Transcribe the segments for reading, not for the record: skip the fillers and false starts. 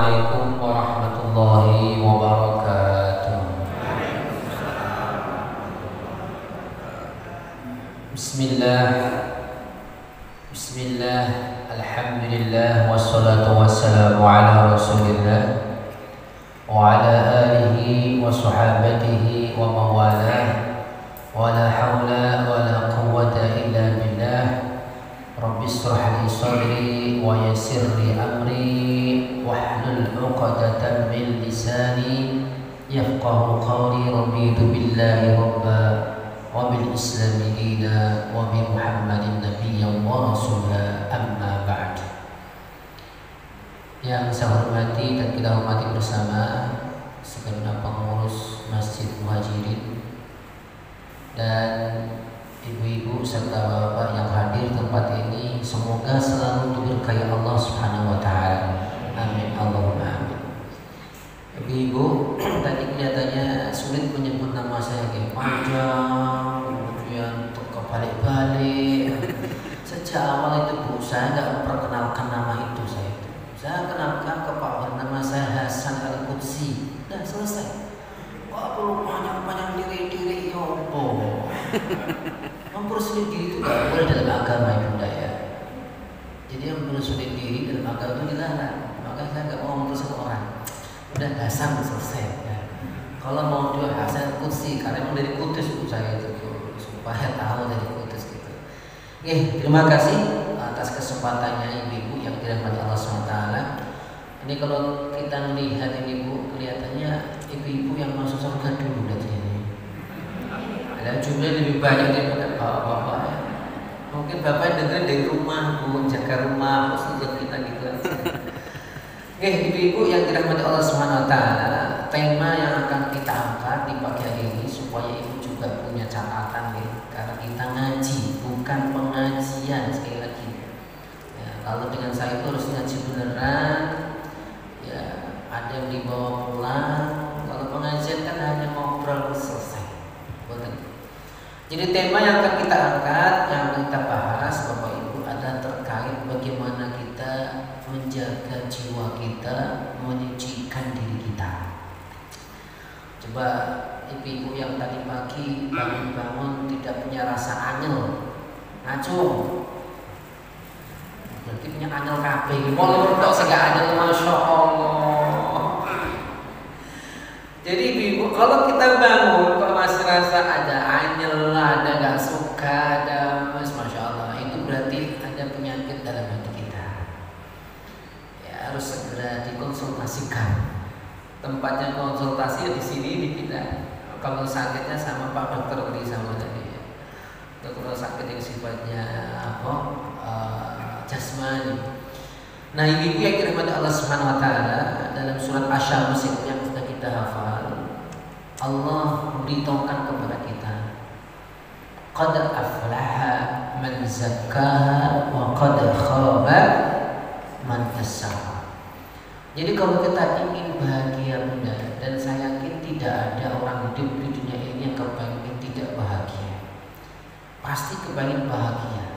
Assalamualaikum warahmatullahi wabarakatuh. Bismillah, Bismillah, Alhamdulillah, wassalatu wassalamu ala Rasulillah wa ala alihi wa sahabatihi wa mawalah, wa la hawla wa la quwwata illa billah. Rabbi shrah li sadri wa yassir li amri wahlul 'uqdatam min lisani yafqahu qawli. Raditu billahi rabba wa bil islami dina wa bi Muhammadin nabiyyan wa rasula, amma ba'd. Yang saya hormati dan kita hormati bersama segenap pengurus Masjid Muhajirin dan ibu-ibu serta bapak yang hadir di tempat ini, semoga selalu diberkahi Allah Subhanahu wa taala. Amin Allahumma amin. Ibu-ibu, tadi kelihatannya sulit menyebut nama saya, kayak panjang, kemudian kebalik-balik. Sejak awal itu Bu, saya nggak memperkenalkan nama itu saya kenalkan ke Pak Wan, nama saya Hasan Al-Qudsi. Dan selesai. Wah, perlu panjang-panjang diri-diri yopo. Mempersulit diri itu gak boleh dalam agama ibunda ya. Jadi mempersulit diri dalam agama itu dilarang. Maka saya gak mau mempersulit orang. Udah Hasan selesai ya. Kalau mau dia Hasan Qudsi, karena memang dari Kudus itu saya itu supaya tahu dari Kudus gitu. Oke, terima kasih atas kesempatannya ibu-ibu yang dirahmati Allah SWT. Ini kalau kita melihat ini Bu, kelihatannya ibu-ibu yang masuk surga dulu berarti ini. Ada jumlah lebih banyak daripada bapak-bapak ya. Mungkin bapak dengar dari rumah, Bu, jaga rumah, khusus kita gitu aja. Oke, ibu-ibu yang dirahmati Allah SWT, tema yang akan kita angkat di pagi hari ini supaya ibu juga punya catatan ya, karena kita ngaji, bukan pengajian sekali lagi. Ya, kalau dengan saya itu harus ngaji beneran. Ya, ada yang dibawa pulang. Kalau pengajian kan hanya ngobrol selesai. Betul. Jadi tema yang akan kita angkat, yang akan kita bahas Bapak Ibu adalah terkait bagaimana kita menjaga jiwa kita, menyucikan diri kita. Coba ibu-ibu yang tadi pagi bangun-bangun tidak punya rasa anyel, ngaco. Berarti punya anyel kabeh. Molor tok sing gak anyel, Masya Allah. Jadi ibu, kalau kita bangun kok masih rasa ada anyel, ada gak suka, ada Masya Allah, itu berarti ada penyakit dalam hati kita. Ya, harus segera dikonsultasikan. Tempatnya konsultasi ya di sini di kita. Kalau sakitnya sama Pak Dokter beri sama tadi. Ya. Kalau sakit yang sifatnya apa? Jasmani. Nah, ibu yang dirahmati Allah Subhanahu wa taala, dalam surat Asy-Syams yang sudah kita hafal, Allah memberitahukan kepada kita, qad aflaha man zakkaha wa qad khaba man dassaha. Jadi kalau kita ingin bahagia Bunda, dan saya yakin tidak ada orang hidup di dunia ini yang kepengen tidak bahagia. Pasti kepengen bahagia.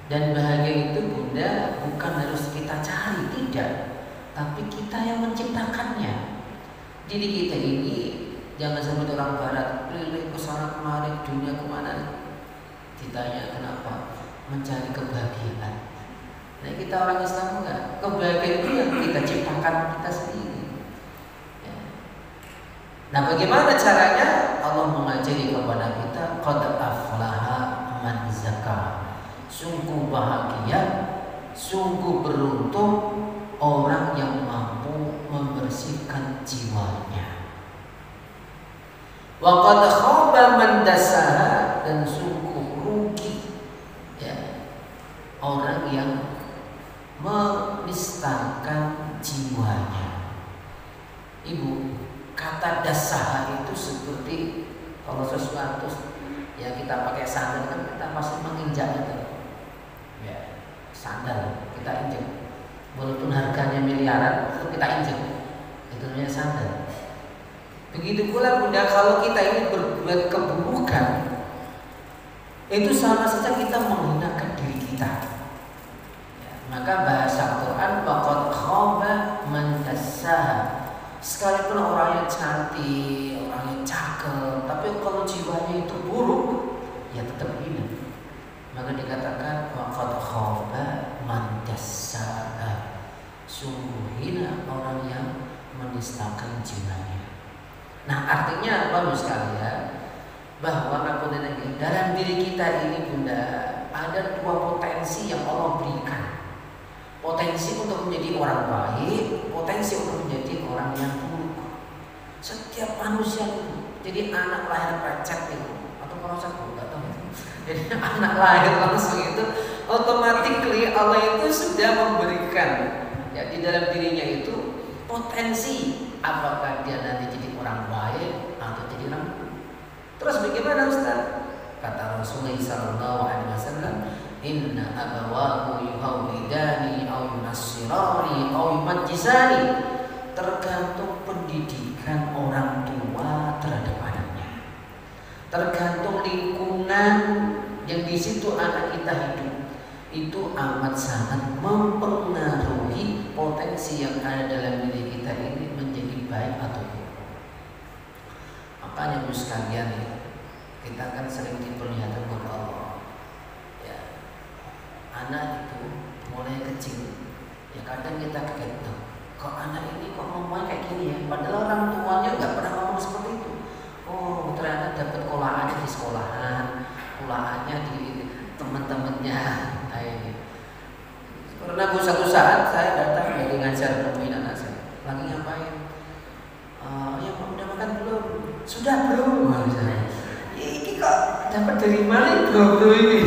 Dan bahagia itu Bunda bukan harus kita cari, tidak, tapi kita yang menciptakannya. Jadi kita ini jangan seperti orang barat, keliling ke sana kemari, dunia kemana, ditanya kenapa, mencari kebahagiaan. Nah, kita orang Islam enggak, kebahagiaan itu yang kita ciptakan kita sendiri ya. Nah, bagaimana caranya? Allah mengajari kepada kita, qad aflaha man zakkaha. Sungguh bahagia, sungguh beruntung orang yang mampu membersihkan jiwanya. Wa qad khaba man dassaha, dan sungguh rugi ya orang yang menistakan jiwanya. Ibu, kata dassaha itu seperti kalau sesuatu ya kita pakai sandal kan kita pasti menginjak itu. Ya, sandal kita injek, walaupun harganya miliaran itu kita injek, itu namanya sandal. Begitu pula Bunda, kalau kita ini berbuat keburukan, itu sama saja kita menghinakan diri kita ya, maka bahasa Quran, waqad khaba man dassaha sekalipun orangnya cantik, orangnya cakep, tapi kalau jiwanya itu buruk, ya tetap hina. Maka dikatakan waqad khaba man dassa'a, sungguh hina orang yang menistakan jiwanya. Nah, artinya apa sekalian? Bahwa dalam diri kita ini Bunda ada dua potensi yang Allah berikan. Potensi untuk menjadi orang baik, potensi untuk menjadi orang yang buruk. Setiap manusia itu, jadi anak lahir pecet itu, atau kalau saya nggak tahu itu. Jadi anak lahir langsung itu, automatically Allah itu sudah memberikan ya di dalam dirinya itu potensi apakah dia nanti jadi orang baik atau jadi orang buruk. Terus bagaimana Ustaz? Kata Rasulullah SAW, inna abawahu yuhawidani au yunassirani au yumajjisani, tergantung pendidikan orang tua terhadap anaknya, tergantung lingkungan yang di situ anak kita hidup, itu amat sangat mempengaruhi potensi yang ada dalam diri kita ini menjadi baik atau buruk. Makanya Bu sekalian ya, kita kan sering diperlihatkan kepada Allah ya, anak itu mulai kecil ya kadang kita kaget tuh, kok anak ini kok ngomongnya kayak gini ya, padahal orang tuanya nggak pernah ngomong seperti itu. Oh ternyata dapat kolaannya di sekolahan, kolaannya di teman-temannya. Karena Bu satu saat saya datang lagi ngajar nemuin anak saya lagi ngapain, ya udah makan belum? Sudah belum? Ini kok dapat dari mana bro ini?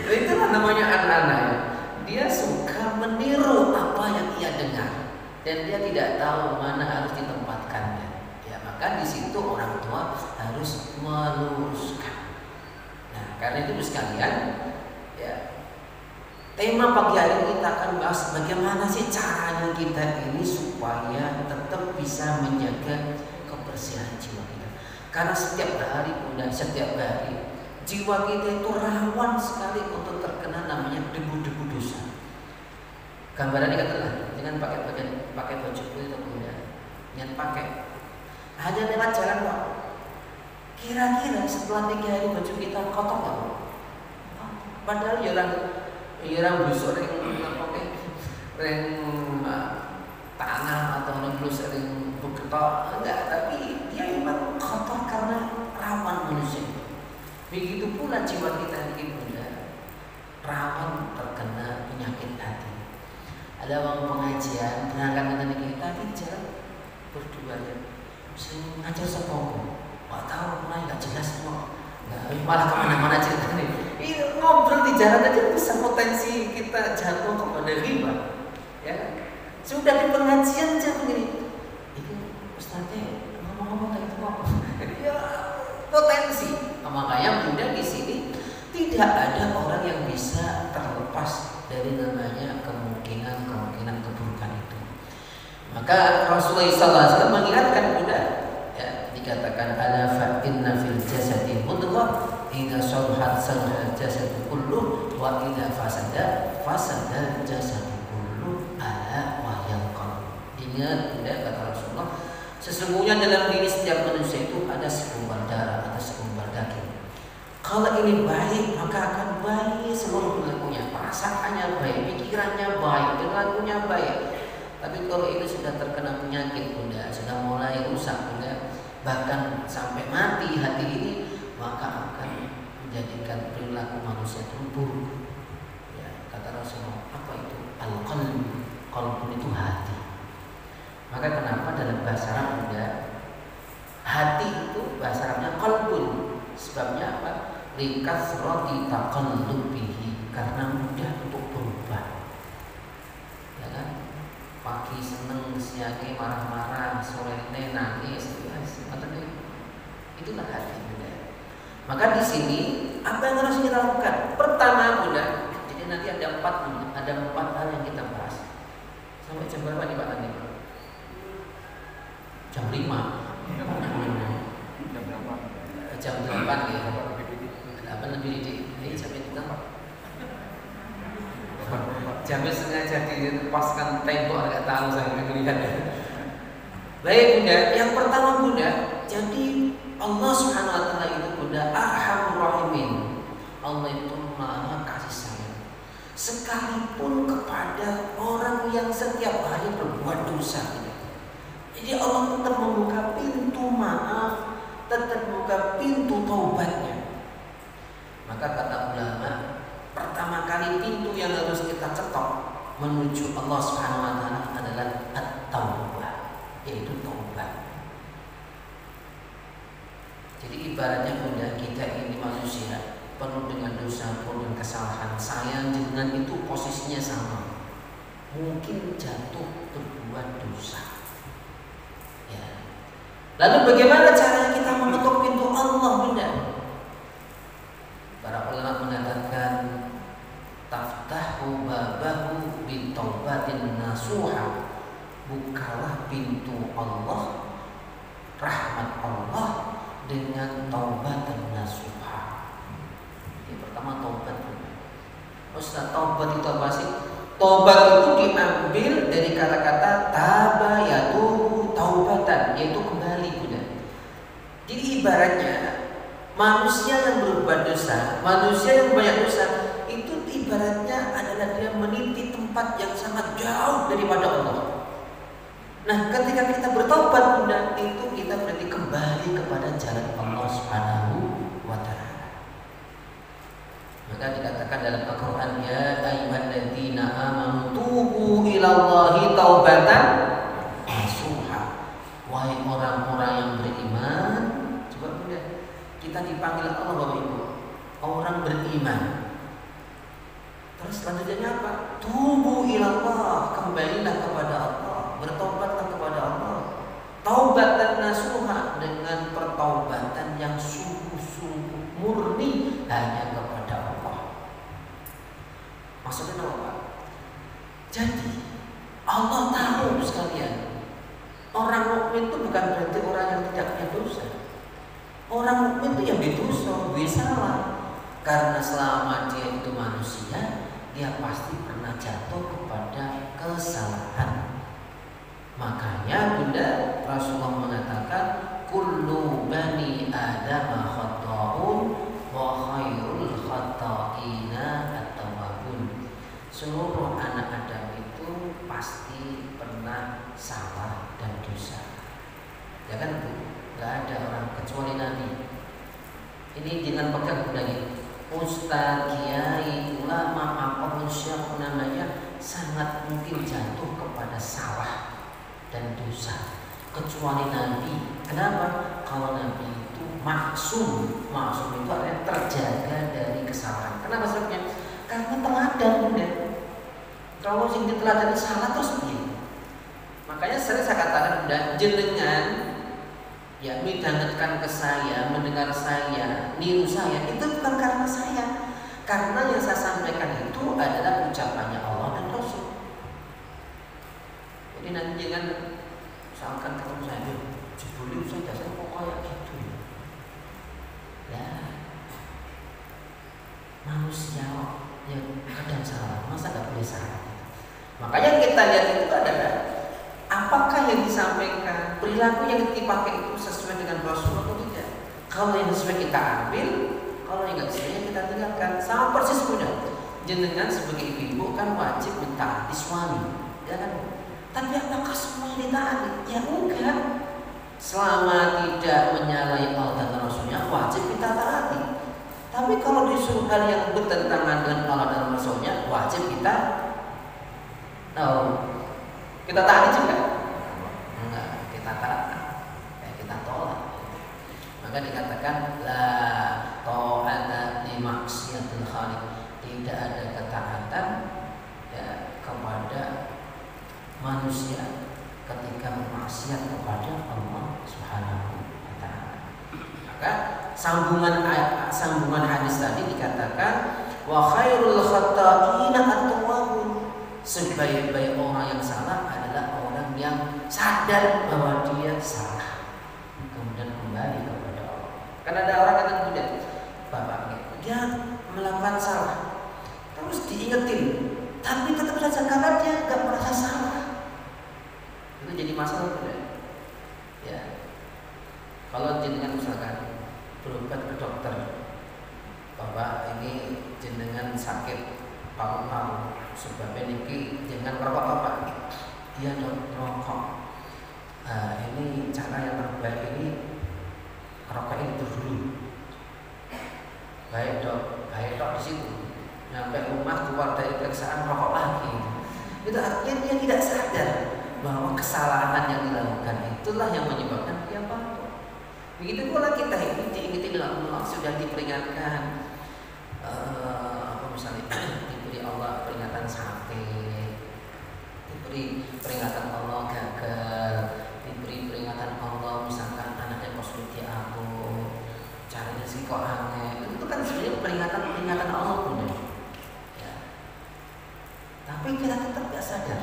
Itulah namanya anak-anak ya. Dia suka meniru apa yang ia dengar dan dia tidak tahu mana harus ditempatkannya. Ya maka di situ orang tua harus meluruskan. Nah karena itu sekalian ya, tema pagi hari ini kita akan bahas bagaimana sih caranya kita ini supaya tetap bisa menjaga kebersihan jiwa kita. Karena setiap hari Bunda, setiap hari jiwa kita itu rawan sekali untuk terkena namanya debu-debu dosa. Gambarannya katalah dengan pakai baju putih Bunda, yang pakai hanya lewat jalan Pak. Kira-kira setelah 3 hari baju kita kotor nggak? Padahal orang busuk ring tanah atau ring busuk ring buketok enggak, tapi dia memang kotor karena rawan manusia. Begitu pula jiwa kita ini Bunda, rawan terkena penyakit hati. Ada orang pengajian berangkat dengan kita di jalan berdua ya, sing ngajar sepongko, nggak tahu mulai nggak jelas semua, malah kemana-mana cerita nih. Ngobrol di jalan aja bisa potensi kita jatuh kepada riba, ya kan? Sudah di pengajian aja begini, itu Ustaznya ngomong-ngomong tadi itu apa? Ya potensi. Makanya Bunda di sini tidak ada orang yang bisa terlepas dari namanya kemungkinan keburukan itu. Maka Rasulullah SAW mengingatkan Bunda, ya, dikatakan ala fa inna fil jasadi mudghah idza salahat salaha jasadu kullu wa idza fasada fasada jasadu kullu ala wahyal qalb. Ingat Bunda, kata Rasulullah, sesungguhnya dalam diri setiap manusia itu ada segumpal darah, ada segumpal daging. Kalau ini baik maka akan baik seluruh perilakunya, perasaannya baik, pikirannya baik, perilakunya baik. Tapi kalau ini sudah terkena penyakit Bunda, sudah mulai rusak Bunda, bahkan sampai mati hati ini, maka akan menjadikan perilaku manusia itu buruk. Ya, kata Rasulullah, apa itu? Al-qalb, qalbun itu hati. Maka kenapa dalam bahasa Arab Bunda, hati itu bahasa Arabnya qalbun. Sebabnya apa? Likasrati taqallubihi, karena mudah untuk berubah. Ya kan? Pagi seneng, siang marah-marah, sore nangis, itulah hati Bunda. Maka di sini apa yang harus kita lakukan? Pertama Bunda, jadi nanti ada 4 hal yang kita bahas. Sampai jam berapa nih Pak nanti? Jam 5. Jam 8 ya. 8 lebih di jam itu kan. Jamnya sengaja dipaskan tembok, nggak tahu saya melihat. Baik Bunda, yang pertama Bunda, jadi Allah Subhanahu wa taala itu Bunda Arhamur Rahimin. Allah itu Maha kasih sayang. Sekalipun kepada orang yang setiap hari berbuat dosa. Jadi Allah tetap membuka pintu maaf, tetap membuka pintu taubatnya. Maka kata ulama, pertama kali pintu yang harus kita ketok menuju Allah Subhanahu wa taala adalah at-taubah, yaitu taubat. Jadi ibaratnya Bunda, kita ini manusia penuh dengan dosa, penuh dengan kesalahan. Saya dengan itu posisinya sama, mungkin jatuh berbuat dosa. Ya. Lalu bagaimana caranya kita mengetuk pintu Allah Bunda? Para ulama mengatakan taftahu babahu bitaubatin nasuha, bukalah pintu Allah, rahmat Allah dengan taubat dan nasuha. Yang pertama taubat. Ustaz, taubat itu apa sih? Taubat itu diambil dari kata-kata taba yatubu taubatan, yaitu kembali Bunda. Jadi ibaratnya manusia yang berbuat dosa, manusia yang banyak dosa, itu ibaratnya adalah dia meniti tempat yang sangat jauh daripada Allah. Nah, ketika kita bertobat Bunda, itu kita berarti kembali kepada jalan Allah Subhanahu wa taala. Maka dikatakan dalam Al-Qur'an, ya ayyuhalladzina amanu tubu ilallahi taubatan nasuha. Wahai orang-orang yang beriman, coba Bunda, kita dipanggil Allah Bapak Ibu, orang beriman. Terus selanjutnya apa? Tubu ilallah, kembalilah kepada Allah, bertobatlah kepada Allah. Taubatan nasuha, dengan pertaubatan yang sungguh-sungguh murni hanya kepada Allah. Maksudnya apa? Jadi Allah tahu sekalian, orang mukmin itu bukan berarti orang yang tidak punya dosa. Orang mukmin itu yang berdosa, bersalah. Karena selama dia itu manusia, dia pasti pernah jatuh kepada kesalahan. Makanya Bunda, Rasulullah mengatakan kullu bani Adam khata'un wa khairul khata'ina at-tawwabun. Seluruh anak Adam itu pasti pernah salah dan dosa. Ya kan Bu? Gak ada orang kecuali Nabi. Ini jangan pegang lagi. Ustaz, kiai, ulama, apapun siapa namanya, sangat mungkin jatuh kepada salah dan dosa, kecuali Nabi. Kenapa? Kalau Nabi itu maksum. Maksum itu artinya terjaga dari kesalahan. Kenapa sebabnya? Karena teladan Bunda. Kalau sing diteladani salah terus begini. Makanya sering saya katakan Bunda, jenengan ya midangetkan ke saya, mendengar saya, niru saya, itu bukan karena saya. Karena yang saya sampaikan itu adalah ucapannya Allah dan Rasul. Jadi nanti jangan misalkan ketemu saya, jebuli saya dasarnya kok kayak gitu. Ya, manusia yang kadang salah, masa gak boleh salah. Makanya kita lihat itu adalah apakah yang disampaikan, perilaku yang dipakai itu sesuai dengan Rasul atau tidak. Kalau yang sesuai kita ambil, kalau yang nggak sesuai kita tinggalkan. Sama persis Bunda. Jenengan sebagai ibu kan wajib mentaati suami, ya kan? Tapi apakah semua ditaati? Ya enggak. Selama tidak menyalahi Allah dan Rasulnya, wajib kita taati. Tapi kalau disuruh hal yang bertentangan dengan Allah dan Rasulnya, wajib kita kita taati juga. Enggak, kita taati. Ya, kita tolak. Maka dikatakan la ta'ata li maksiatil khaliq. Tidak ada ketaatan ya kepada manusia ketika bermaksiat kepada Allah Subhanahu wa taala. Maka sambungan hadis tadi dikatakan wa khairul khata'ina at-tawwabun. Sebaik-baik orang yang salah adalah orang yang sadar bahwa dia salah kemudian kembali kepada Allah. Karena ada orang kata kemudian Bapak dia melakukan salah terus diingetin tapi tetap saja karena dia nggak merasa salah, itu jadi masalah. Ya, kalau jenengan misalkan berobat ke dokter, Bapak ini jenengan sakit paru-paru, sebabnya niki jenengan merokok Bapak. Iya dok, rokok. Ini cara yang terbaik ini rokok itu dulu. Baik dok di situ. Sampai rumah keluar dari periksaan rokok lagi. Itu artinya dia tidak sadar bahwa kesalahan yang dilakukan itulah yang menyebabkan dia batuk. Begitu pula kita ini diingetin Allah, sudah diperingatkan, misalnya diberi Allah peringatan sakit, diberi peringatan Allah gagal, diberi peringatan Allah misalkan anaknya kok sulit diatur, caranya sih kok aneh. Itu kan sebenarnya peringatan Allah pun. Tapi kita tetap tidak sadar.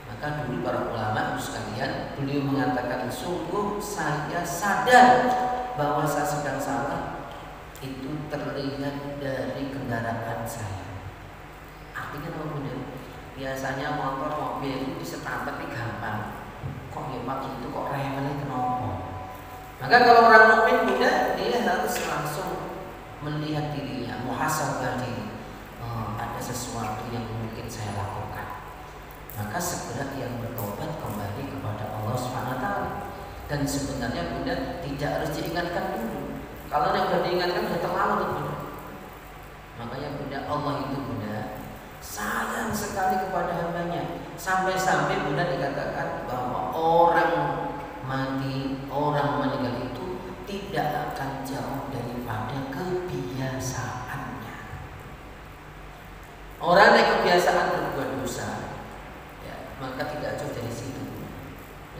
Maka dulu para ulama sekalian, beliau mengatakan, sungguh saya sadar bahwa saya sedang salah itu terlihat dari kendaraan saya. Artinya apa Bunda? Biasanya motor mobil itu disetat tapi gampang. Kok ya pagi itu kok remnya kenapa? Maka kalau orang mukmin Bunda, dia harus langsung melihat dirinya, muhasabah diri. Ada sesuatu yang mungkin saya lakukan, maka segera yang bertobat kembali kepada Allah SWT. Dan sebenarnya Bunda tidak harus diingatkan dulu. Kalau yang sudah diingatkan sudah terlalu Bunda. Makanya Bunda, Allah itu Bunda sayang sekali kepada hambanya. Sampai-sampai Bunda dikatakan bahwa orang mati, orang meninggal itu tidak akan jauh daripada kebiasaan. Orang yang kebiasaan berbuat dosa, ya, maka tidak jauh dari situ.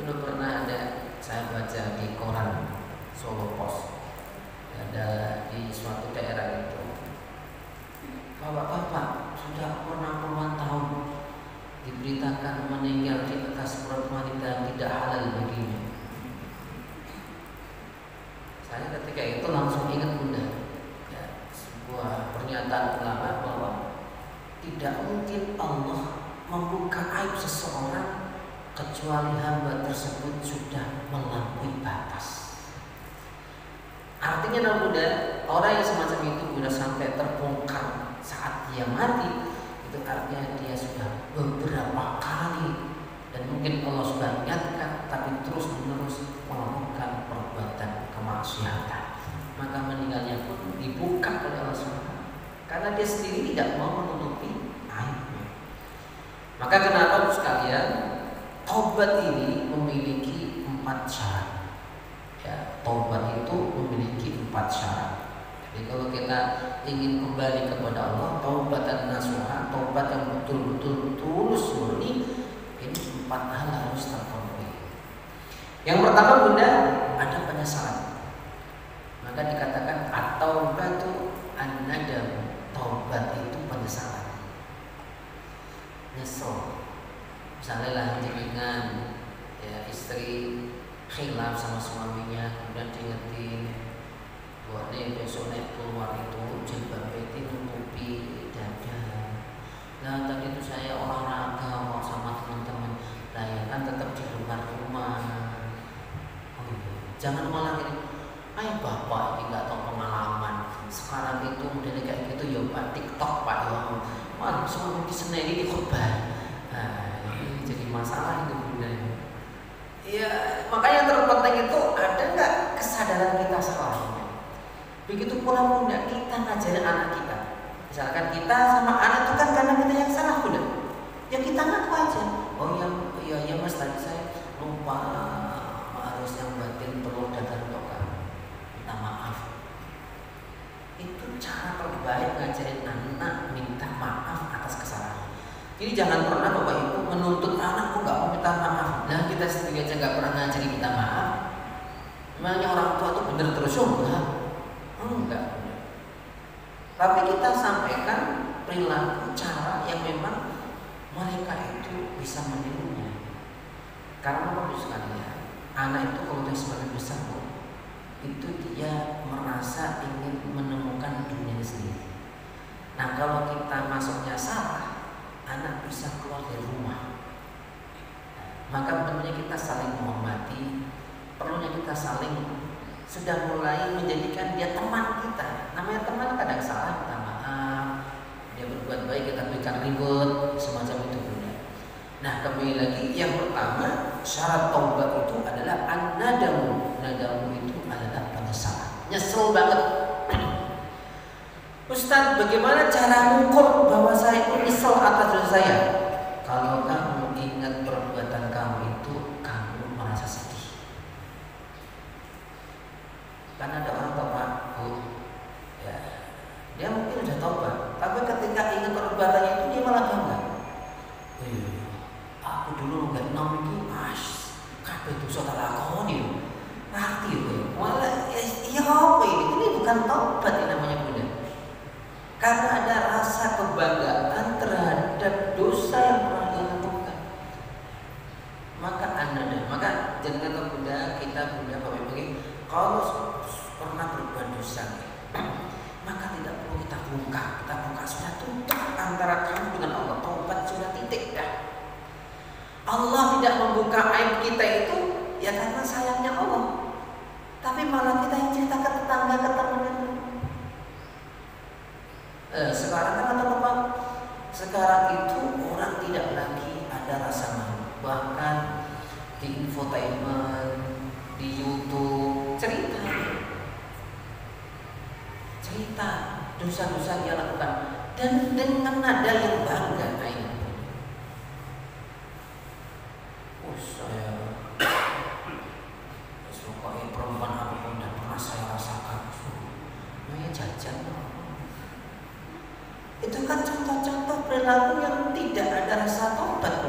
Dulu pernah ada saya baca di koran Solo Pos, ada di suatu daerah itu, bapak-bapak sudah pernah puluhan tahun diberitakan meninggal di atas perut wanita yang tidak halal baginya. Saya ketika itu langsung ingat Bunda, ya, sebuah pernyataan ulama bahwa tidak mungkin Allah membuka aib seseorang kecuali hamba tersebut sudah melampaui batas. Artinya Bunda, orang yang semacam itu sudah sampai terbongkar saat dia mati, itu artinya dia sudah beberapa kali dan mungkin Allah sudah ingatkan, tapi terus menerus melakukan perbuatan kemaksiatan. Maka meninggalnya pun dibuka oleh Allah SWT. Karena dia sendiri tidak mau menutupi aibnya. Maka kenapa sekalian, taubat ini memiliki 4 syarat. Ya, taubat itu memiliki 4 syarat. Jadi kalau kita ingin kembali kepada Allah, taubat dan nasuha, taubat yang betul-betul tulus murni, ini 4 hal harus terpenuhi. Yang pertama Bunda, ada penyesalan. Maka dikatakan at-taubatu an-nadam. Taubat itu penyesalan, nyesel. Misalnya lah dengan ya, istri khilaf sama suaminya, kemudian diingetin bahwa besok naik keluar itu jilbab itu nutupi dada. Nah tadi itu saya olahraga mau sama teman-teman, lah ya kan tetap di luar rumah. Oh, iya. Jangan malah ini, ayo bapak ini nggak tahu pengalaman. Sekarang itu modelnya kayak gitu ya Pak, TikTok Pak ya. Wah, semua di seneni di khutbah. Nah, ini jadi masalah itu Bunda. Ya, makanya yang terpenting itu ada nggak kesadaran kita salahnya. Begitu pula Bunda, kita ngajarin anak kita. Misalkan kita sama anak itu kan karena kita yang salah Bunda. Ya kita ngaku aja. Oh ya Mas, tadi saya lupa harus yang batin perlu datang untuk kamu. Minta maaf. Itu cara terbaik ngajarin anak minta maaf atas kesalahan. Jadi jangan pernah Bapak Ibu menuntut anak kok nggak mau minta maaf. Nah kita sendiri aja nggak pernah ngajarin minta maaf. Memangnya orang tua itu bener terus enggak. Tapi kita sampaikan perilaku cara yang memang mereka itu bisa menirunya. Karena Bapak Ibu sekalian, anak itu kalau dia semakin besar itu dia merasa ingin menemukan dunia sendiri. Nah kalau kita masuknya salah, anak bisa keluar dari rumah. Maka benar-benar kita saling menghormati, saling sudah mulai menjadikan dia teman kita. Namanya teman, kadang salah minta maaf, dia berbuat baik kita berikan reward, semacam itu Bunda. Nah kembali lagi, yang pertama syarat taubat itu adalah an-nadamu. Nadamu itu adalah penyesalan. Nyesel banget. Ustaz, bagaimana cara mengukur bahwa saya itu nyesel atas dosa saya? Kalau kamu ingat perbuatan kamu itu, kamu merasa sedih. Karena ada orang taubat, ya, dia mungkin sudah taubat, tapi ketika ingat perbuatannya itu dia malah bangga. Aku dulu nggak nom iki pas, kabeh dosa tak lakoni, ngerti kowe. Malah ya apa ini? Ini bukan taubat ini namanya Bunda. Karena ada rasa kebanggaan terhadap dosa yang pernah dilakukan. Maka jangan Bunda, kita Bunda Bapak Ibu, kalau pernah berbuat dosa, maka tidak perlu kita buka sudah tutup antara kamu dengan Allah. Taubat sudah titik dah. Allah tidak membuka aib kita itu ya karena sayangnya Allah, tapi malah kita yang cerita ke tetangga, ke teman itu. Sekarang kan teman-teman, sekarang itu orang tidak lagi ada rasa malu. Bahkan di infotainment, di YouTube cerita dosa-dosa dia lakukan dan dengan nada yang bangga. Saya pokoknya perempuan apapun dan pernah saya rasakan, namanya jajan. Itu kan contoh-contoh perilaku yang tidak ada rasa taubat.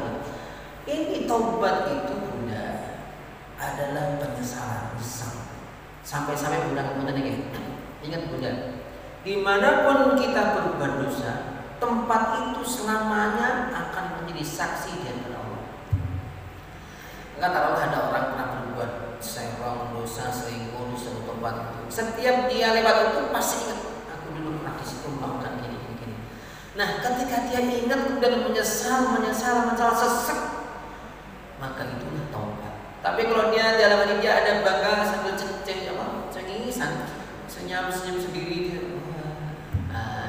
Ini taubat itu Bunda adalah penyesalan besar. Sampai-sampai Bunda kemudian ini, ingat Bunda, dimanapun kita berbuat dosa, tempat itu selamanya akan menjadi saksi di hadapan Allah. Enggak taruhlah ada orang pernah berbuat serong, dosa, selingkuh, di suatu tempat itu. Setiap dia lewat itu pasti ingat, aku dulu pernah di situ melakukan gini. Nah, ketika dia ingat dan menyesal sesek, maka itulah taubat. Tapi kalau dia dalam hati dia ada bangga sambil cengisan, senyum sendiri dia,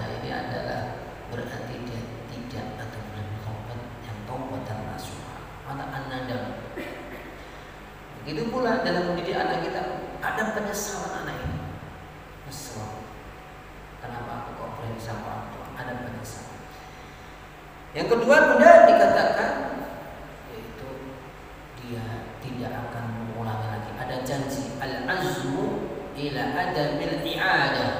ini adalah berarti dia tidak atau belum taubat yang taubat dan nasuha. Maka an-nadam. Begitu pula dalam mendidik anak kita ada penyesalan anak ini. Nyesel. Kenapa aku kok berani sama orang tua? Ada penyesalan. Yang kedua Bunda dikatakan yaitu dia tidak akan mengulangi lagi. Ada janji al-azmu ila adamil i'adah.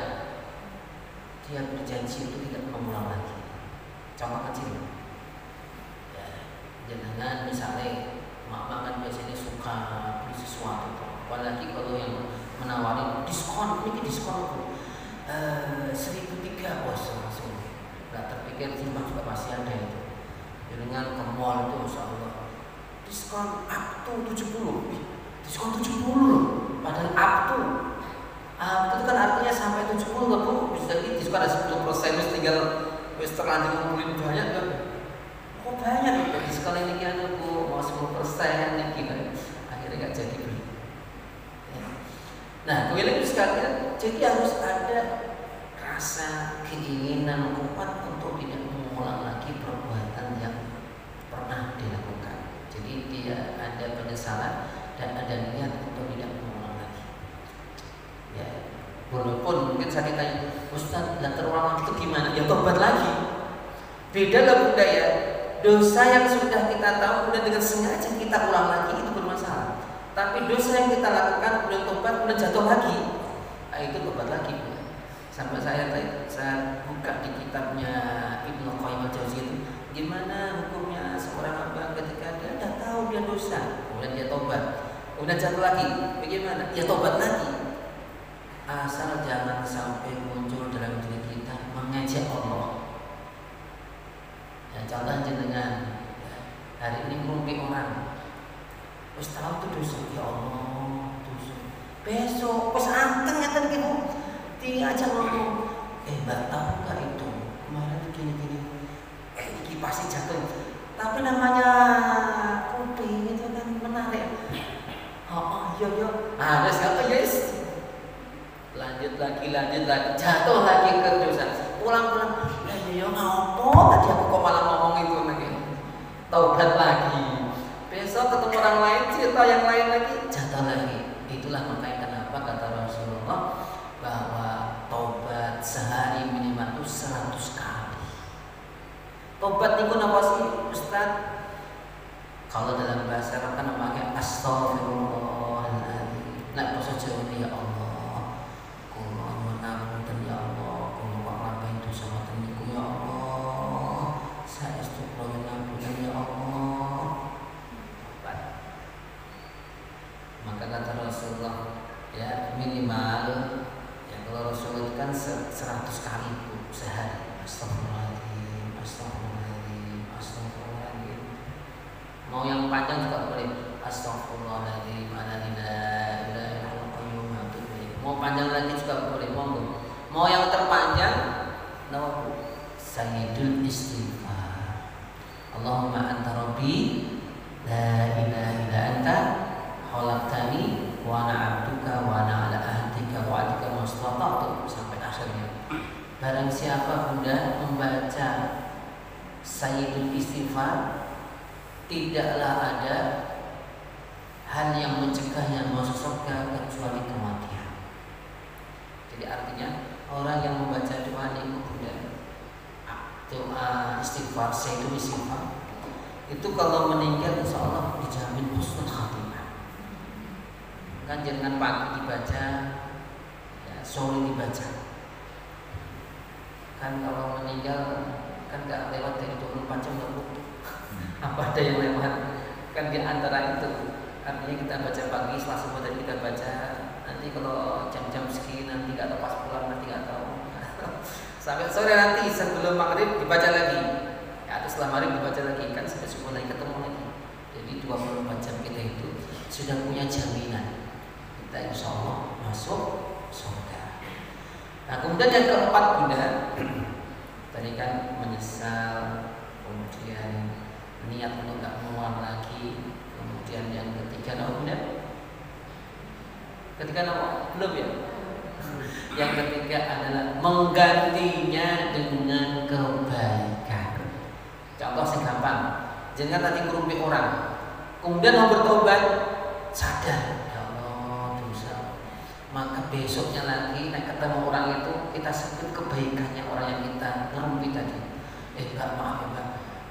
Dia berjanji itu tidak mengulang lagi. Contoh kecil. Ya, jangan misalnya mak kan biasanya suka beli sesuatu, apalagi kalau yang menawari diskon, ini diskon 1.003 bos langsung. Nggak terpikir timbang juga pasti ada itu. Dengan ke mall itu Masya Allah diskon up to 70, diskon 70 loh, padahal up to itu kan artinya sampai 70 nggak Bu, bisa jadi diskon ada 10%, terus tinggal terlanjur ngumpulin banyak kan. Kok banyak ya diskon ini kan Bu, mau 10% nih gimana? Akhirnya nggak jadi beli. Nah, kemudian sekalian, jadi harus ada rasa keinginan kuat untuk tidak mengulang lagi perbuatan yang pernah dilakukan. Jadi dia ada penyesalan dan ada niat untuk tidak mengulang lagi. Ya, walaupun mungkin saya tanya, Ustaz, dan terulang itu gimana? Ya tobat lagi. Beda lah Bunda ya. Dosa yang sudah kita tahu kemudian dengan sengaja kita ulang lagi itu bermasalah. Tapi dosa yang kita lakukan kemudian tobat kemudian jatuh lagi, itu tobat lagi. Sampai saya buka di kitabnya Ibnu Qayyim al-Jauziyah itu, gimana hukumnya seorang abang ketika dia sudah tahu dia dosa, kemudian dia tobat, kemudian jatuh lagi, bagaimana? Ya tobat lagi. Asal jangan sampai muncul dalam diri kita mengejek Allah. Ya, contoh dengan hari ini merumpi orang. Wis tahu tuh dosa, ya Allah, dosa. Besok pas anteng ya tadi Bu, diajak ngomong, Mbak tahu nggak itu kemarin gini-gini, ini pasti jatuh. Tapi namanya kuping itu kan menarik. Oh iya iya. Ada siapa yes? Lanjut lagi, jatuh lagi ke dosa. Pulang. Ya iya ngopo tadi aku kok malah ngomong itu lagi. Taubat lagi. Besok ketemu orang lain cerita yang lain lagi, jatuh lagi. Itulah makanya kenapa kata Rasulullah bahwa taubat sehari minimal itu 100 kali. Taubat niku napa sih Ustaz? Kalau dalam bahasa Arab kan namanya astaghfirullahaladzim. Nek basa Jawa ya Allah, kula nyuwun ngapunten ya Allah, kula kok nglampahi dosa ngoten niku ya Allah. Saestu kula nyuwun ngapunten ya Allah. Maka kata Rasulullah ya minimal ya kalau Rasulullah kan 100 kali bu sehari. Astagfirullahaladzim, astagfirullahaladzim, astagfirullahaladzim. Mau yang panjang juga boleh. Astagfirullahaladzim, mau panjang lagi juga boleh, monggo. Mau yang terpanjang, nama Sayyidul Istighfar. Allahumma anta rabbi, la ilaha illa anta, khalaqtani wa ana abduka wa ana ala ahdika wa adika mastata'tu sampai akhirnya. Barang siapa Bunda membaca Sayyidul Istighfar, tidaklah ada hal yang mencegahnya masuk surga kecuali kematian. Jadi artinya orang yang membaca doa ini Bunda, doa istighfar, Sayyidul Istighfar, itu kalau meninggal insya Allah dijamin husnul khatimah. Kan jangan pagi dibaca, ya, sore dibaca. Kan kalau meninggal kan nggak lewat dari 24 jam nggak butuh. Apa ada yang lewat? Kan di antara itu artinya kita baca pagi, setelah subuh tadi kita baca. Nanti kalau jam-jam segini nanti nggak tahu pas pulang nanti nggak tahu. Sampai sore nanti sebelum maghrib dibaca lagi. Ya, atau setelah maghrib dibaca lagi kan sampai subuh lagi ketemu lagi. Jadi 24 jam kita itu sudah punya jaminan kita insya Allah masuk surga. Nah kemudian yang keempat Bunda, tadi kan menyesal, kemudian niat untuk gak mengulang lagi, kemudian yang ketiga apa Bunda? Ketiga apa? Belum ya? Yang ketiga adalah menggantinya dengan kebaikan. Contoh yang gampang, jangan tadi ngerumpi orang, kemudian mau bertobat, sadar ya Allah dosa, maka besoknya lagi nek ketemu orang itu kita sebut kebaikannya orang yang kita ngerumpi tadi. Mbak maaf ya Mbak,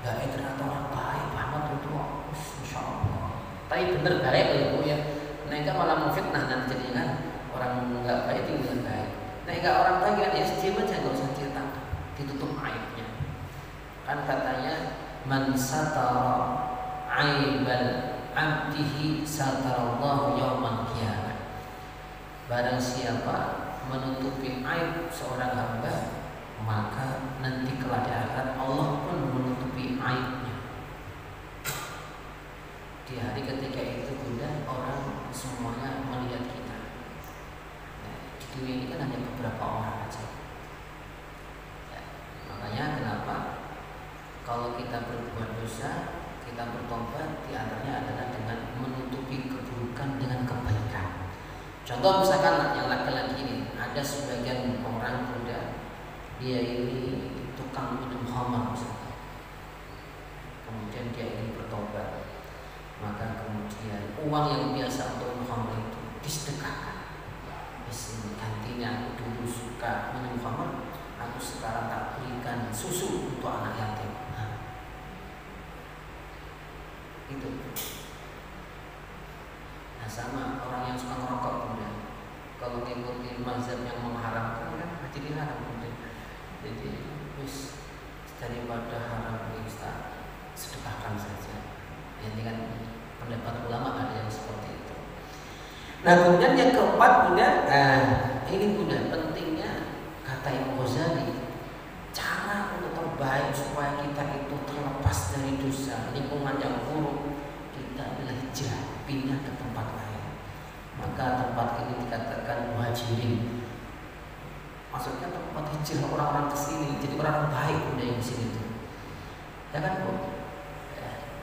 Mbak ternyata orang baik banget itu, Masya Allah. Tapi bener baik ya Bu ya. Nek malah memfitnah nanti jadi kan orang nggak baik tinggal baik. Nek orang baik kan ya diam aja, nggak usah cerita, ditutup aibnya. Kan katanya man satara aibal abdihi satarallahu yaumal qiyamah. Barang siapa menutupi aib seorang hamba, maka nanti kelak di akhirat Allah pun menutupi aibnya. Di hari ketika itu Bunda, orang semuanya melihat kita. Nah, di dunia ini kan hanya beberapa orang aja. Ya, makanya kenapa kalau kita berbuat dosa, kita bertobat, di antaranya adalah dengan menutupi keburukan dengan kebaikan. Contoh misalkan yang laki-laki ini, ada sebagian orang Bunda, dia ini tukang minum khamar misalkan. Kemudian dia ingin bertobat, maka kemudian uang yang biasa untuk minum khamar itu disedekahkan. Gantinya aku dulu suka minum khamar, aku sekarang tak berikan susu untuk anak yatim. Itu. Nah sama orang yang suka ngerokok Bunda, kalau ngikutin mazhab yang mengharamkan kan jadi haram Bunda. Jadi wis daripada haram kita sedekahkan saja. Ini kan pendapat ulama ada yang seperti itu. Nah kemudian yang keempat Bunda, ini Bunda pentingnya kata Imam Ghazali, cara untuk terbaik supaya kita itu terlepas dari dosa, lingkungan yang buruk, kita adalah hijrah, pindah ke tempat lain. Maka tempat ini dikatakan muhajirin. Maksudnya tempat hijrah orang-orang ke sini, jadi orang baik Bunda yang di sini tuh. Ya kan Bu?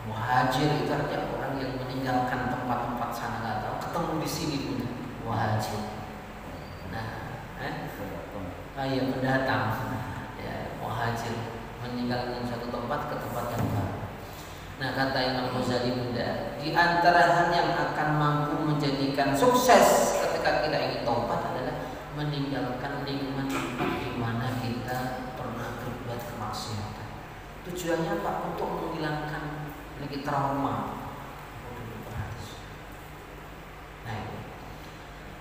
Muhajir itu artinya orang yang meninggalkan tempat-tempat sana nggak tahu, ketemu di di sini Bunda, muhajir. Nah, iya pendatang, ya muhajir, meninggalkan satu tempat ke tempat yang baru. Nah kata Imam Ghazali Bunda, di antara hal yang akan mampu menjadikan sukses ketika kita ingin taubat adalah meninggalkan lingkungan tempat di mana kita pernah berbuat kemaksiatan. Tujuannya apa? Untuk menghilangkan lagi trauma.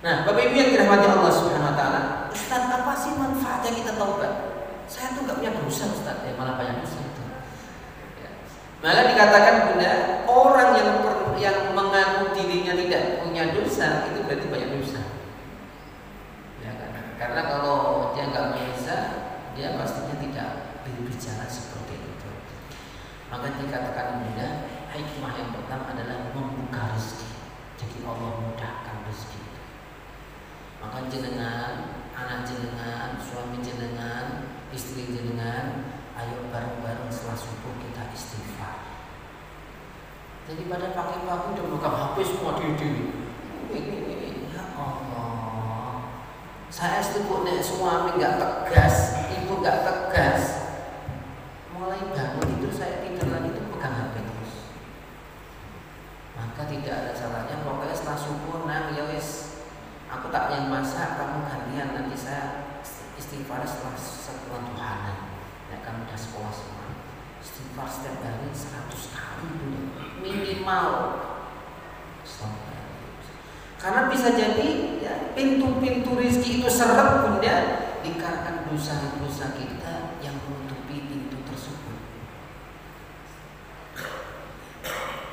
Nah, Bapak Ibu yang dirahmati Allah Subhanahu wa taala, Ustaz, apa sih manfaatnya kita taubat? Saya tuh enggak punya dosa, Ustaz. Ya, malah banyak dosa itu. Ya. Malah dikatakan Bunda, orang yang mengaku dirinya tidak punya dosa itu berarti banyak dosa. Ya kan? Karena kalau dia enggak punya dosa, dia pastinya tidak berbicara seperti itu. Maka dikatakan Bunda, hikmah yang pertama adalah membuka rezeki. Jadi Allah mudahkan rezeki. Maka jenengan, anak jenengan, suami jenengan, istri jenengan, ayo bareng-bareng setelah subuh kita istighfar. Jadi pada pagi-pagi udah buka HP semua diri. Ya Allah, saya setuju nek suami nggak tegas, ibu nggak tegas, mulai bangun itu saya tidur lagi itu pegang HP terus. Maka tidak ada salahnya pokoknya setelah subuh nang ya wis. Aku tak yang masak, kamu gantian, nanti saya istighfar setelah Tuhanan. Ya kamu udah sekolah semua. Istighfar setiap hari 100 kali dulu minimal. Karena bisa jadi ya, pintu-pintu rezeki itu seret Bunda, dikarenakan dosa-dosa kita yang menutupi pintu tersebut.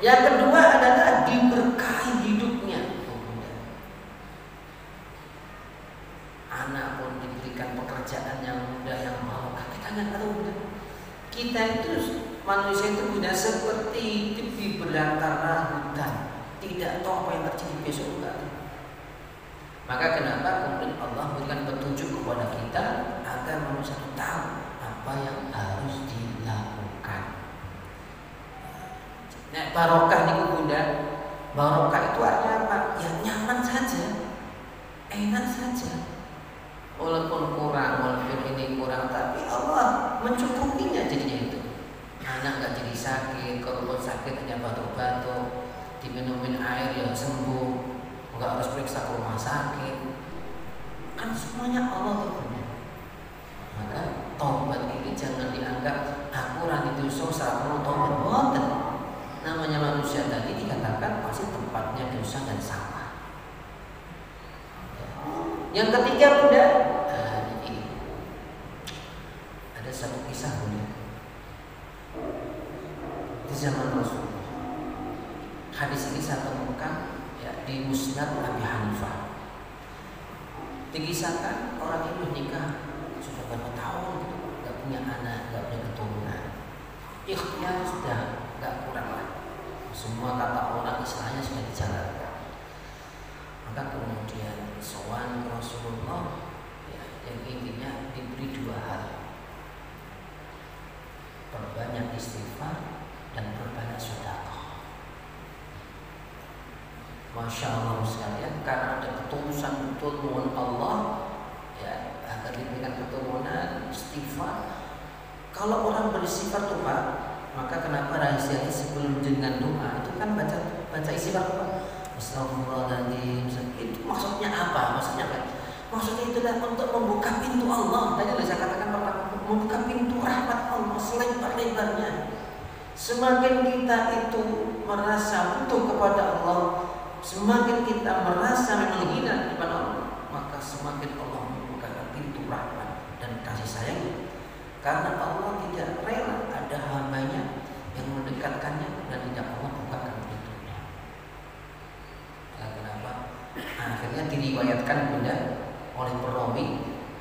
Yang kedua adalah diberkahi hidupnya. Anak pun diberikan pekerjaan yang mudah, yang barokah. Kita nggak tahu Bunda. Kita itu manusia itu Bunda seperti di belantara hutan, tidak tahu apa yang terjadi besok enggak. Maka kenapa kemudian Allah memberikan petunjuk kepada kita agar manusia itu tahu apa yang harus dilakukan. Nah, barokah nih Bunda. Barokah itu artinya apa? Ya nyaman saja, enak saja. Walaupun kurang, walaupun ini kurang, tapi Allah mencukupinya jadinya itu. Anak nggak jadi sakit, kalau sakit hanya batuk-batuk, diminumin air ya sembuh, nggak harus periksa ke rumah sakit. Kan semuanya Allah tentunya. Maka taubat ini jangan dianggap aku rani dosa saat mau taubat boten. Namanya manusia tadi dikatakan pasti tempatnya dosa dan salah. Yang ketiga Bunda, ini ada satu kisah Bunda di zaman Rasulullah. Hadis ini saya temukan ya, di Musnad Abi Hanifah. Dikisahkan orang itu nikah sudah berapa tahun, nggak punya anak, nggak punya keturunan. Ikhtiar sudah nggak kurang lah. Semua kata orang istilahnya sudah dijalankan. Maka kemudian sowan Rasulullah ya, yang intinya diberi dua hal, perbanyak istighfar dan perbanyak sedekah. Masya Allah sekalian, karena ada ketulusan betul mohon Allah ya agar diberikan keturunan istighfar. Kalau orang beristighfar tuh Pak, maka kenapa rahasianya sebelum dengan doa itu kan baca istighfar Pak. Astagfirullahaladzim. Itu maksudnya apa? Maksudnya apa? Maksudnya itulah untuk membuka pintu Allah. Tadi saya katakan pertama, membuka pintu rahmat Allah selebar-lebarnya. Semakin kita itu merasa butuh kepada Allah, semakin kita merasa memang hina di depan Allah, maka semakin Allah membuka pintu rahmat dan kasih sayang. Karena Allah tidak rela ada hambanya yang mendekatkannya dan tidak Allah bukakan pintunya. Kenapa? Akhirnya diriwayatkan Bunda oleh perawi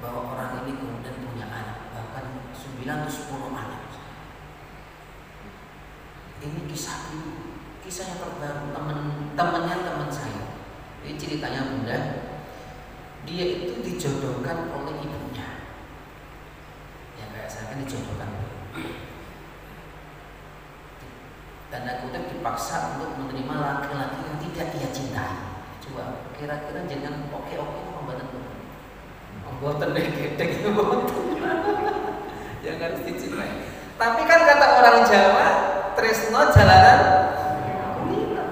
bahwa orang ini kemudian punya anak, bahkan 9 atau 10 anak. Ini kisah dulu, kisah yang terbaru teman saya. Ini ceritanya Bunda, dia itu dijodohkan oleh ibunya. Ya kayak saya kan dijodohkan. Tanda kutip dipaksa untuk menerima laki-laki yang tidak dia cintai. Suami kira-kira jangan oke-oke apa mboten? Mboten gedek mboten. Yang harus dicintai. Tapi kan kata orang Jawa, tresno jalanan kulino.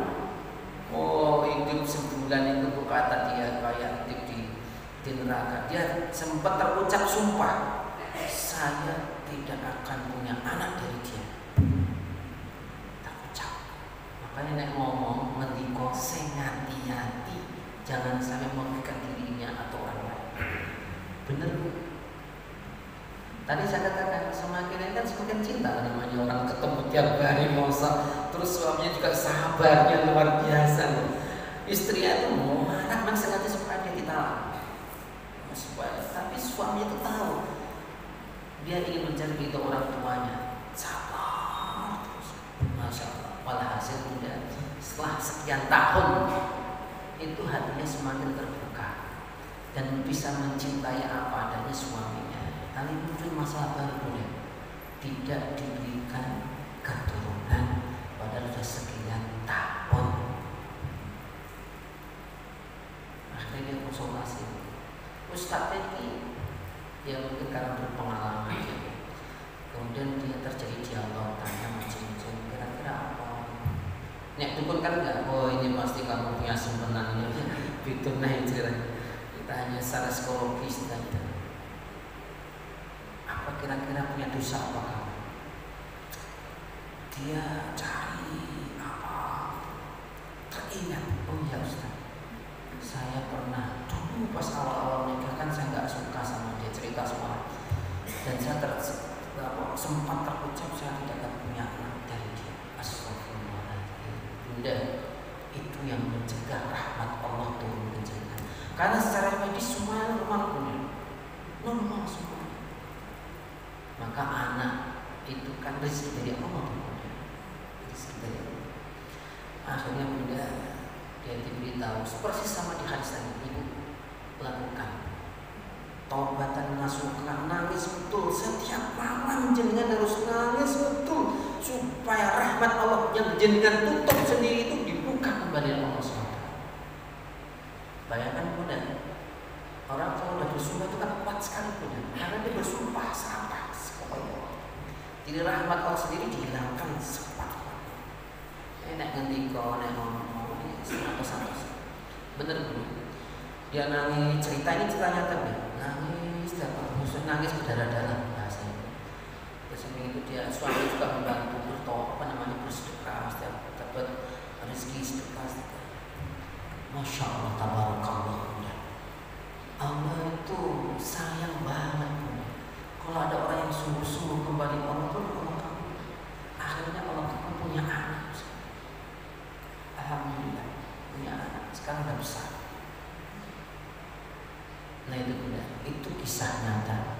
Oh, hidup sebulan itu kata dia kayak di neraka. Dia sempat terucap sumpah, saya tidak akan punya anak dari dia. Terucap. Makanya nek ngomong mendiko sing hati-hati, jangan sampai merugikan dirinya atau orang lain. Bener Bu. Tadi saya katakan semakin kan semakin cinta namanya orang ketemu tiap hari mosa, terus suaminya juga sabarnya luar biasa loh. Istrinya itu mau anak sengaja supaya dia ditalak, tapi suaminya itu tahu dia ingin mencari itu orang tuanya, sabar terus, masya Allah. Walhasil udah setelah sekian tahun itu hatinya semakin terbuka dan bisa mencintai apa adanya suaminya. Kali muncul masalah baru ya, tidak diberikan keturunan padahal sudah sekian tahun. Akhirnya dia konsultasi Ustadz ini, ya mungkin karena berpengalaman ya. Kemudian dia terjadi dialog, tanya macam-macam, kira-kira apa? Nek dukun kan enggak, oh ini pasti kamu punya simpenan ini, itu naik kita hanya secara psikologis dan kira-kira punya dosa apa kamu? Dia cari apa? Teringat, oh ya Ustaz, saya pernah dulu pas awal-awal nikah kan saya nggak suka sama dia, cerita semua, dan saya sempat terucap saya tidak akan punya anak dari dia. Astagfirullahaladzim. Bunda, itu yang mencegah rahmat Allah turun ke jenengan. Karena secara medis semua normal punya, normal semua. Maka anak itu kan rezeki dari Allah, rezeki dari Allah. Akhirnya Bunda dia diberitahu persis sama di hadis tadi, ibu lakukan taubatan nasuha, nangis betul setiap malam, jenengan harus nangis betul supaya rahmat Allah yang jenengan tutup sendiri itu dibuka kembali oleh Allah SWT. Bayangkan Bunda, orang kalau sudah bersumpah itu kan kuat sekali Bunda, karena dia bersumpah sampai jadi rahmat Allah sendiri dihilangkan sekuat-kuat. Enak ngendiko, enak ngomong, ini seratus. Bener Bu. Dia nangis, cerita ini cerita nyata Bu. Nangis, dapat musuh nangis berdarah-darah bahasanya. Terus itu dia suami juga membantu bersedekah, setiap dapat rezeki sedekah. Masya Allah, tabarakallah. Allah itu sayang banget. Kalau ada orang yang sungguh-sungguh kembali Allah pun Allah kamu, akhirnya Allah kamu punya anak. Alhamdulillah punya anak, sekarang udah besar. Nah itu udah, itu kisah nyata.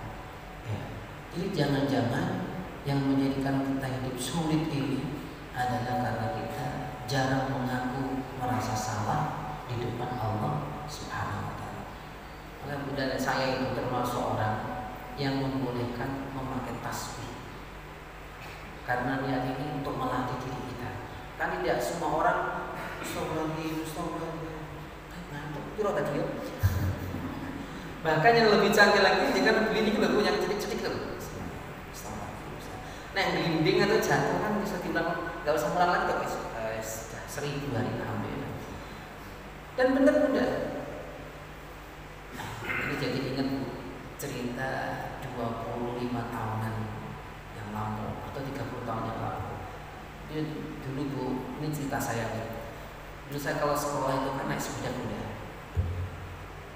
Ya. Jadi jangan-jangan yang menjadikan kita hidup sulit ini adalah karena kita jarang mengaku merasa salah di depan Allah Subhanahu Wa Taala. Oleh budaya saya itu termasuk orang yang membolehkan memakai tasbih karena niat ini untuk melatih diri kita. Kan tidak semua orang tadi ya. Bahkan yang lebih canggih lagi jika beli ini lebih punya cedik-cedik tuh. Nah yang gelinding atau jatuh kan bisa dibilang nggak usah pulang lagi guys. 1000 hari ambil. Dan benar udah. Ini jadi ingat cerita 25 tahunan yang lalu atau 30 tahun yang lalu. Dia dulu Bu, ini cerita saya nih. Dulu saya kalau sekolah itu kan naik sepeda kuda.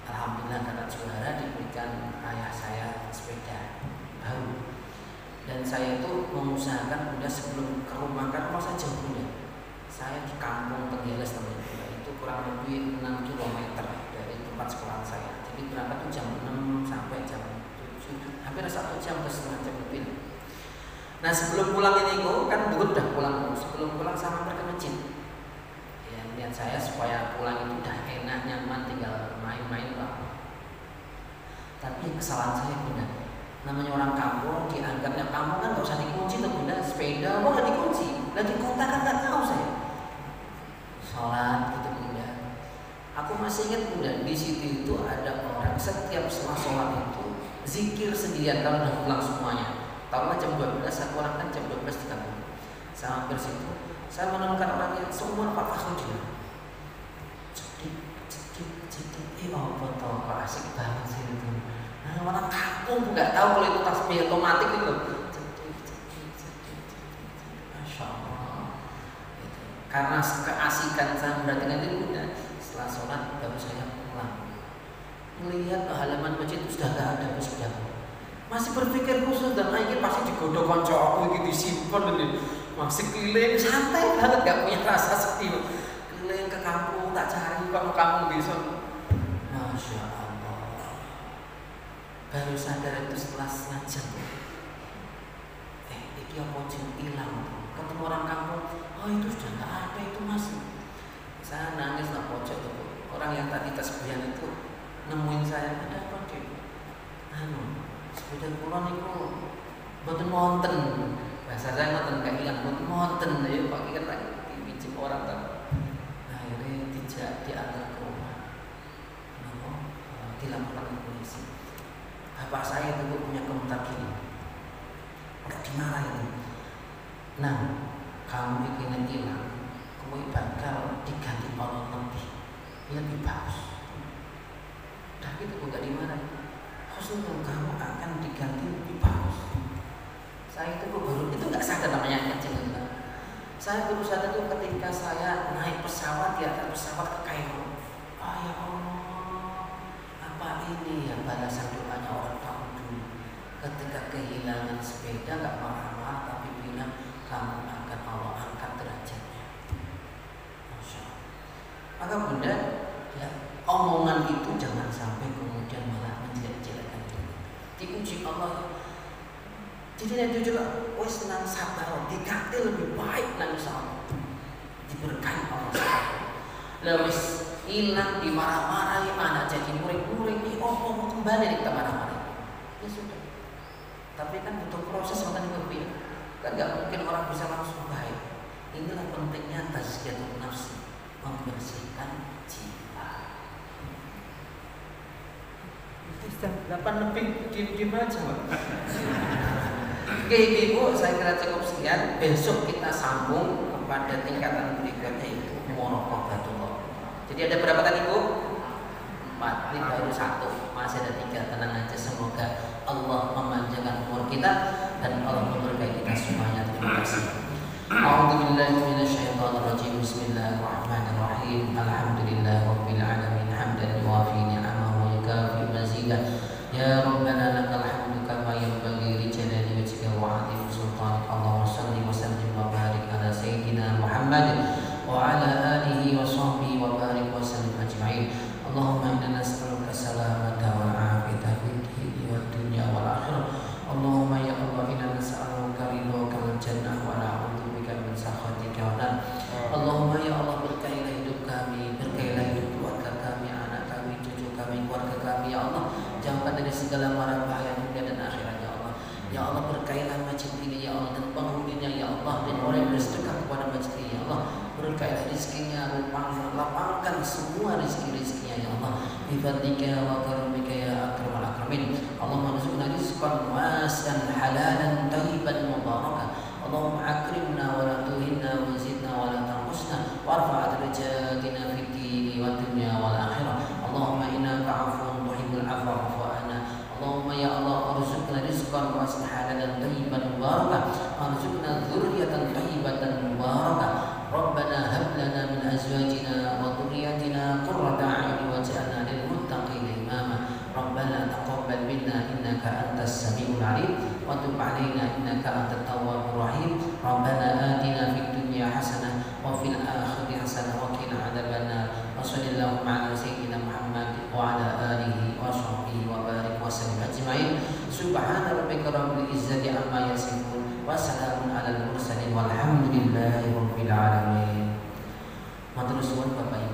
Alhamdulillah karena juara diberikan ayah saya sepeda baru. Dan saya itu mengusahakan kuda sebelum ke rumah, karena rumah saya jauh Bunda. Saya di kampung Tenggeles teman itu kurang lebih 6 km dari tempat sekolah saya. Jadi berangkat tuh jam 6 sampai jam 7, hampir 1 jam ke setengah jam lebih. Nah sebelum pulang ini kan dulu udah pulang, sebelum pulang saya mampir ke masjid. Ya niat saya supaya pulang itu udah enak nyaman tinggal main-main Pak. Tapi kesalahan saya Bunda, namanya orang kampung dianggapnya kampung kan gak usah dikunci tuh Bunda, sepeda mau gak dikunci. Lah di kota kan gak tahu saya sholat gitu Bunda. Aku masih ingat kemudian di situ itu ada orang setiap setelah sholat itu zikir sendirian kalau udah pulang semuanya. Taruhlah jam 12, aku orang kan jam 12.30. Saya hampir situ, saya menemukan orang yang semua Pak Fakhrudin. Cedik, apa toh, kok asik banget sih itu. Nah, orang kampung nggak tahu kalau itu tasbih otomatis itu. Masya Allah. Gitu. Karena keasikan saya memperhatikan itu, setelah sholat baru saya pulang. Melihat halaman masjid itu sudah nggak ada sudah. Masih berpikir khusus dan akhirnya pasti digodok konco aku gitu disimpan ini. Masih keliling santai banget, nggak punya rasa sepi. Keliling ke kampung tak cari kalau kampung bisa. Masya Allah. Baru sadar itu setelah setengah jam. Itu yang pocong hilang. Ketemu orang kampung, oh itu sudah nggak ada itu masih. Saya nangis lah pojok itu. Orang yang tadi tasbihan itu nemuin saya, ada apa dia? Sepeda kulon itu boten wonten. Bahasa saya ngoten gak hilang boten wonten ya Pak kita tak dipijim orang kan. Akhirnya dijak diantar ke rumah. Dilaporkan ke polisi. Bapak saya dulu punya komentar gini. Enggak dimarahin. Nah, kamu ingin hilang, kamu bakal diganti orang lebih bagus. Tapi itu enggak dimarahin. Khususnya kamu akan diganti lebih bagus. Saya itu baru itu nggak sadar namanya kecil. Saya baru sadar itu ketika saya naik pesawat di atas pesawat ke Kairo. Ya Allah, apa ini ya balasan doanya orang tahun dulu? Ketika kehilangan sepeda nggak marah-marah tapi bilang kamu akan Allah angkat derajatnya. Masya Allah. Maka bunda ya omongan itu jangan sampai kemudian malah menjelek-jelekan diri. Diuji Allah. Jadi nanti juga, wes nang sabar, diganti lebih baik nang insya diberkahi Allah. Lalu wes hilang dimarah-marahi, anak jadi murid-murid ini, mau kembali kita marah-marahi. Ya sudah. Tapi kan butuh proses makanya lebih. Kan nggak mungkin orang bisa langsung baik. Inilah pentingnya tazkiyatun nafsi, membersihkan jiwa. Itu jam 8 lebih diem aja. Oke ibu, saya kira cukup sekian. Besok kita sambung kepada tingkatan berikutnya itu muraqabatullah. Jadi ada berapa tadi ibu? 4, ini baru 1. Masih ada 3, tenang aja. Semoga Allah memanjangkan umur kita dan Allah memberkahi kita semuanya. Terima kasih. A'udzubillahi minasyaitonirrajim. Bismillahirrahmanirrahim. Alhamdulillahirabbil alamin hamdan yuwafi ni'amahu wa yukafi mazidah. Ya Rabbana lakal hamdu kama yanbaghi li jalali wajhika wa 'azimi sultanik. Allahumma shalli wa sallim wa barik ala sayyidina Muhammad wa ala alihi wa sahbihi wa barik wa sallim ajma'in. Allahumma inna nas'aluka salamata wal 'afiyata fid dini wad dunya wal akhirah. Allahumma ya Allah inna nas'aluka ridhaka wal jannah wa na'udzubika min sakhatika wa nar. Allahumma ya Allah berkailah hidup kami, berkailah hidup keluarga kami, anak kami, cucu kami, keluarga kami ya Allah. Jauhkan dari segala mara bahaya dunia dan akhirat ya Allah. Ya Allah berkailah masjid ini ya Allah dan penghuninya ya Allah dan orang yang bersedekah kepada masjid ini ya Allah. Berkailah rezekinya, lapangkan semua rezeki-rezekinya ya Allah. Bifadlika wa karamika ya akramal akramin. Allahumma rizqna rizqan wasi'an halalan thayyiban mubarakan. Allahumma akrimna wa la tuhinna wa zidna wa la tanqusna warfa' darajatina fid dini wad dunya wal akhirah. Allahumma innaka 'afuwun tuhibbul 'afwa fa'fu 'anna. Allahumma ya Allah arzuqna rizqan wasi'an halalan thayyiban mubarakan. Arzuqna dzurriyyatan thayyibatan mubarakan. Rabbana hab lana min azwajina wa dhurriyyatina qurrata a'yun waj'alna lil muttaqina imama. Rabbana taqabbal minna innaka antas samiul 'alim wa tub 'alaina innaka antat tawwabur rahim. Rabbana atina fid dunya hasanah wa fil akhirati hasanah wa qina adzabannar. Wa sallallahu ala sayyidina Muhammad wa ala alihi wa sahbihi wa barik wa sallim ajma'in. Subhana rabbika rabbil izzati amma yasifun. Wassalamun ala al-mursalin walhamdulillahi rabbil alamin. Matur suwun Bapak Ibu.